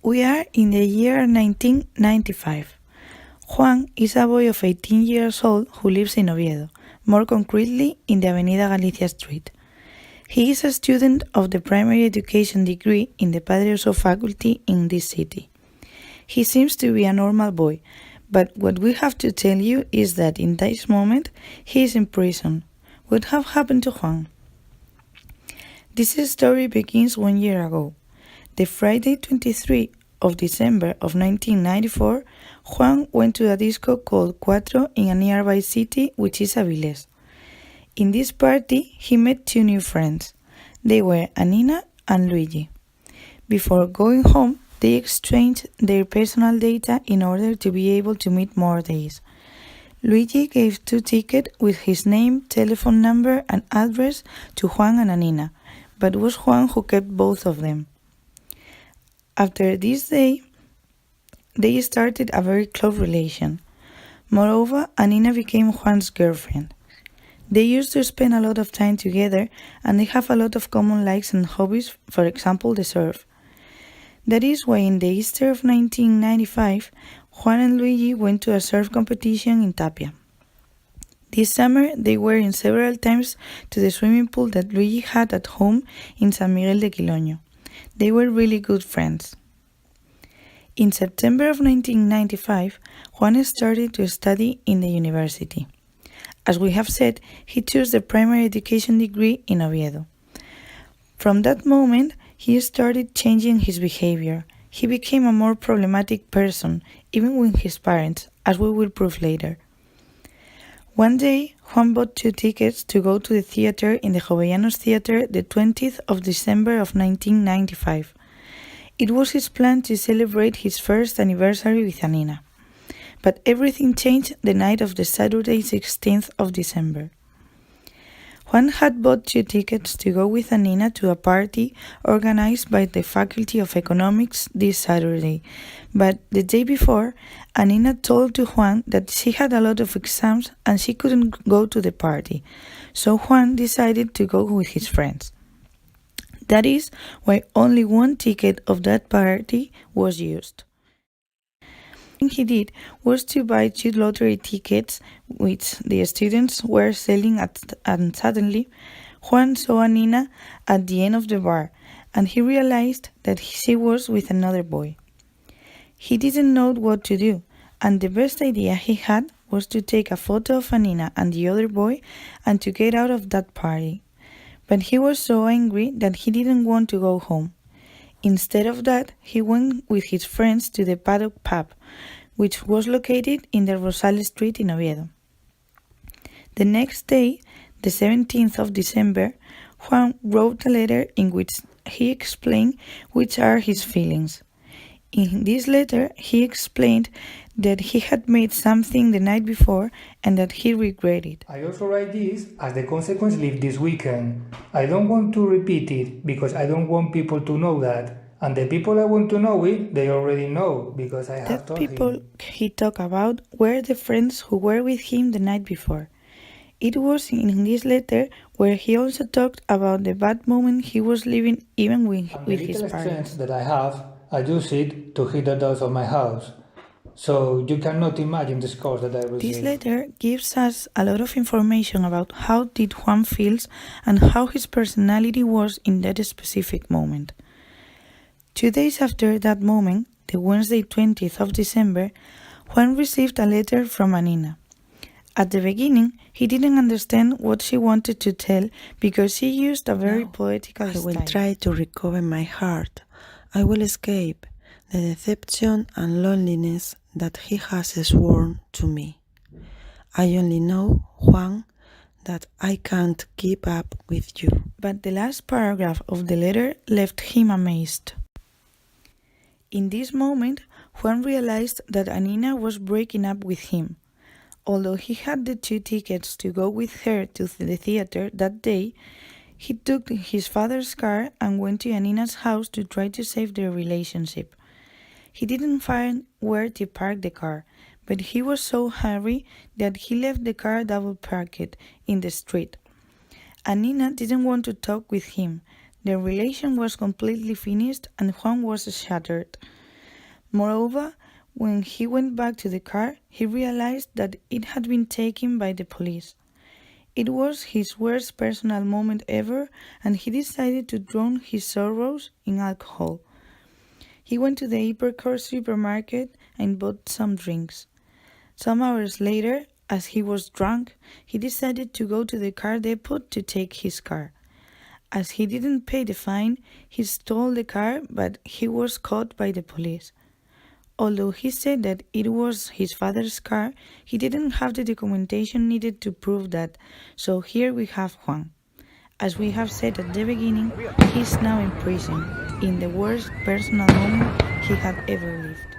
We are in the year 1995. Juan is a boy of 18 years old who lives in Oviedo, more concretely in the Avenida Galicia Street. He is a student of the primary education degree in the Padre Oso faculty in this city. He seems to be a normal boy, but what we have to tell you is that in this moment he is in prison. What have happened to Juan? This story begins 1 year ago. The Friday 23 of December of 1994, Juan went to a disco called Cuetos in a nearby city which is Álvarez. In this party, he met two new friends. They were Anina and Luigi. Before going home, they exchanged their personal data in order to be able to meet more days. Luigi gave 2 tickets with his name, telephone number and address to Juan and Anina, but it was Juan who kept both of them. After this day, they started a very close relation. Moreover, Anina became Juan's girlfriend. They used to spend a lot of time together and they have a lot of common likes and hobbies, for example, the surf. That is why in the Easter of 1995, Juan and Luigi went to a surf competition in Tapia. This summer, they were in several times to the swimming pool that Luigi had at home in San Miguel de Quiloño. They were really good friends. In September of 1995, Juan started to study in the university. As we have said, he chose the primary education degree in Oviedo. From that moment, he started changing his behavior. He became a more problematic person, even with his parents, as we will prove later. One day, Juan bought 2 tickets to go to the theater in the Jovellanos Theater the 20th of December of 1995. It was his plan to celebrate his first anniversary with Anina. But everything changed the night of the Saturday 16th of December. Juan had bought 2 tickets to go with Anina to a party organized by the Faculty of Economics this Saturday, but the day before, Anina told to Juan that she had a lot of exams and she couldn't go to the party, so Juan decided to go with his friends. That is why only 1 ticket of that party was used. What he did was to buy 2 lottery tickets which the students were selling and suddenly Juan saw Anina at the end of the bar and he realized that she was with another boy. He didn't know what to do and the best idea he had was to take a photo of Anina and the other boy and to get out of that party. But he was so angry that he didn't want to go home. Instead of that, he went with his friends to the Paddock pub, which was located in the Rosales Street in Oviedo. The next day, the 17th of December, Juan wrote a letter in which he explained which are his feelings. In this letter, he explained that he had made something the night before and that he regretted. I also write this as the consequence lived this weekend. I don't want to repeat it because I don't want people to know that. And the people I want to know it, they already know because I have told him. The people he talked about were the friends who were with him the night before. It was in this letter where he also talked about the bad moment he was living even with his parents. That I have, I use it to hit the doors of my house. So you cannot imagine the scores that I received. This letter gives us a lot of information about how did Juan feels and how his personality was in that specific moment. 2 days after that moment, the Wednesday 20th of December, Juan received a letter from Anina. At the beginning, he didn't understand what she wanted to tell because she used a very poetical style. I will try to recover my heart. I will escape the deception and loneliness that he has sworn to me. I only know, Juan, that I can't keep up with you. But the last paragraph of the letter left him amazed. In this moment, Juan realized that Anina was breaking up with him. Although he had the 2 tickets to go with her to the theater that day, he took his father's car and went to Anina's house to try to save their relationship. He didn't find where to park the car, but he was so hurried that he left the car double parked in the street. Anina didn't want to talk with him. Their relation was completely finished and Juan was shattered. Moreover, when he went back to the car, he realized that it had been taken by the police. It was his worst personal moment ever, and he decided to drown his sorrows in alcohol. He went to the Hypercore supermarket and bought some drinks. Some hours later, as he was drunk, he decided to go to the car depot to take his car. As he didn't pay the fine, he stole the car, but he was caught by the police. Although he said that it was his father's car, he didn't have the documentation needed to prove that, so here we have Juan. As we have said at the beginning, he is now in prison, in the worst personal moment he had ever lived.